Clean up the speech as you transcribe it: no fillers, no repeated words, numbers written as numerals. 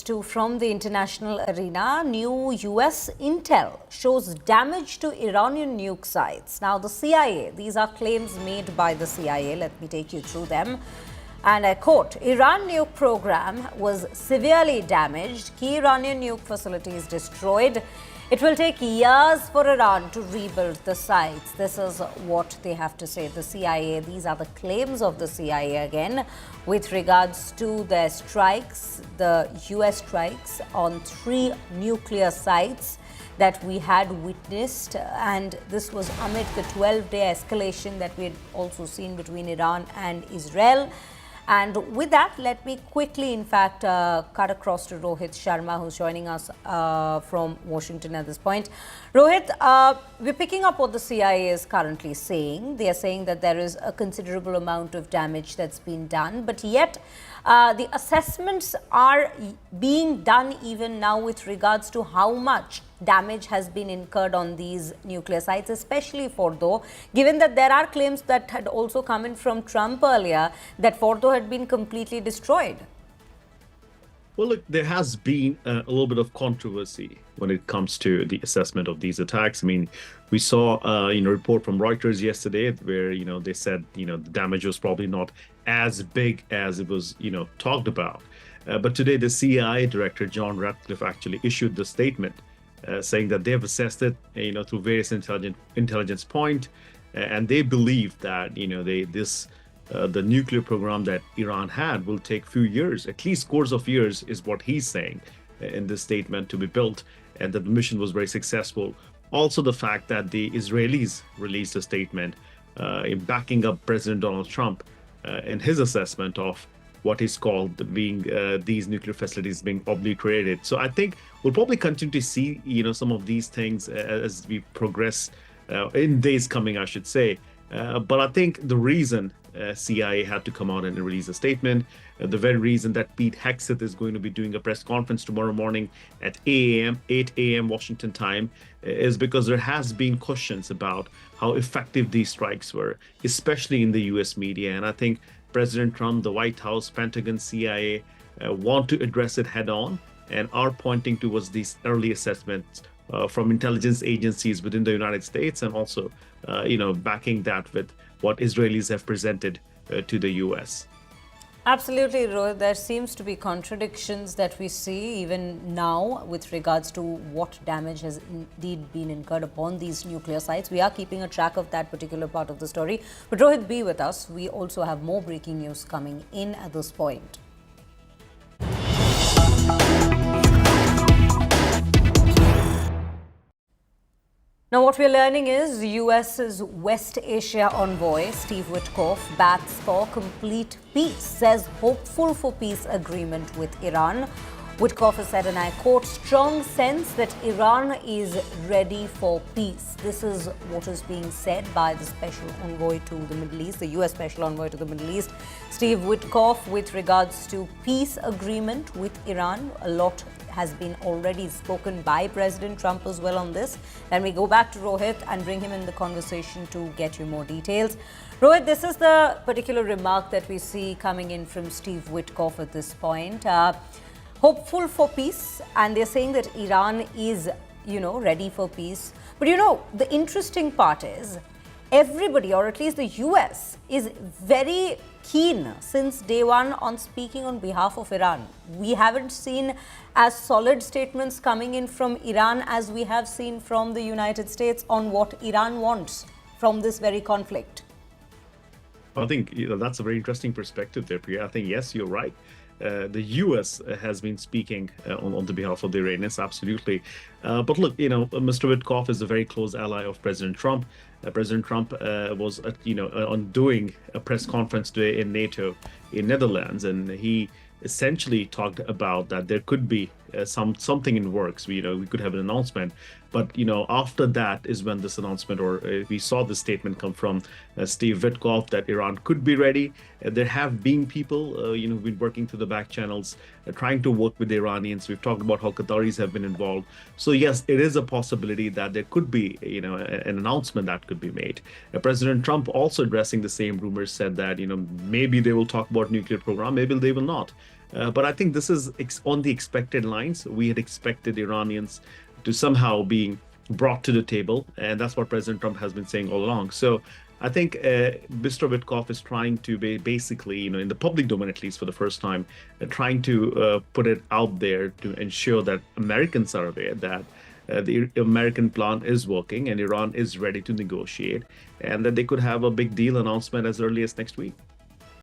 to from the international arena. New US intel shows damage to Iranian nuke sites. Now, the CIA, these are claims made by the CIA. Let me take you through them. And I quote, Iran nuke program was severely damaged. Key Iranian nuke facilities destroyed. It will take years for Iran to rebuild the sites. This is what they have to say, the CIA. These are the claims of the CIA again with regards to their strikes, the US strikes on 3 nuclear sites that we had witnessed. And this was amid the 12-day escalation that we had also seen between Iran and Israel. And with that, let me quickly, in fact, cut across to Rohit Sharma, who's joining us from Washington at this point. Rohit, we're picking up what the CIA is currently saying. They are saying that there is a considerable amount of damage that's been done, but yet the assessments are being done even now with regards to how much damage has been incurred on these nuclear sites, especially Fordo, given that there are claims that had also come in from Trump earlier that Fordo had been completely destroyed. Well, look, there has been a little bit of controversy when it comes to the assessment of these attacks. I mean, we saw, a report from Reuters yesterday where, they said, the damage was probably not as big as it was, talked about. But today, the CIA director, John Ratcliffe, actually issued the statement saying that they have assessed it, through various intelligence point, and they believe that, the nuclear program that Iran had will take few years, at least scores of years, is what he's saying in this statement, to be built, and that the mission was very successful. Also, the fact that the Israelis released a statement in backing up President Donald Trump in his assessment of what is called being these nuclear facilities being obliterated. So I think we'll probably continue to see, some of these things as we progress in days coming, I should say. But I think the reason CIA had to come out and release a statement, the very reason that Pete Hegseth is going to be doing a press conference tomorrow morning at 8 a.m. Washington time, is because there has been questions about how effective these strikes were, especially in the US media. And I think President Trump, the White House, Pentagon, CIA want to address it head on and are pointing towards these early assessments from intelligence agencies within the United States, and also, backing that with what Israelis have presented to the US. Absolutely, Rohit. There seems to be contradictions that we see even now with regards to what damage has indeed been incurred upon these nuclear sites. We are keeping a track of that particular part of the story. But Rohit, be with us. We also have more breaking news coming in at this point. Now, what we're learning is the US's West Asia envoy, Steve Whitkoff, bats for complete peace, says hopeful for peace agreement with Iran. Whitkoff has said, and I quote, strong sense that Iran is ready for peace. This is what is being said by the special envoy to the Middle East, the US special envoy to the Middle East, Steve Whitkoff, with regards to peace agreement with Iran. A lot has been already spoken by President Trump as well on this. Then we go back to Rohit and bring him in the conversation to get you more details. Rohit, this is the particular remark that we see coming in from Steve Whitkoff at this point. Hopeful for peace, and they're saying that Iran is, ready for peace. But the interesting part is everybody, or at least the US, is very keen since day one on speaking on behalf of Iran. We haven't seen as solid statements coming in from Iran as we have seen from the United States on what Iran wants from this very conflict. I think that's a very interesting perspective there, Priya. I think, yes, you're right. The US has been speaking on the behalf of the Iranians, absolutely. But look, Mr. Witkoff is a very close ally of President Trump. President Trump was, on doing a press conference today in NATO in Netherlands, and he essentially talked about that there could be something in works. We could have an announcement, but after that is when this announcement, or we saw this statement come from Steve Whitkoff that Iran could be ready. There have been people who've been working through the back channels trying to work with the Iranians. We've talked about how Qataris have been involved. So yes, it is a possibility that there could be an announcement that could be made. President Trump, also addressing the same rumors, said that maybe they will talk about nuclear program, maybe they will not. But I think this is on the expected lines. We had expected Iranians to somehow being brought to the table, and that's what President Trump has been saying all along. So I think Mr. Witkoff is trying to be basically, in the public domain, at least for the first time, trying to put it out there to ensure that Americans are aware that the American plan is working and Iran is ready to negotiate, and that they could have a big deal announcement as early as next week.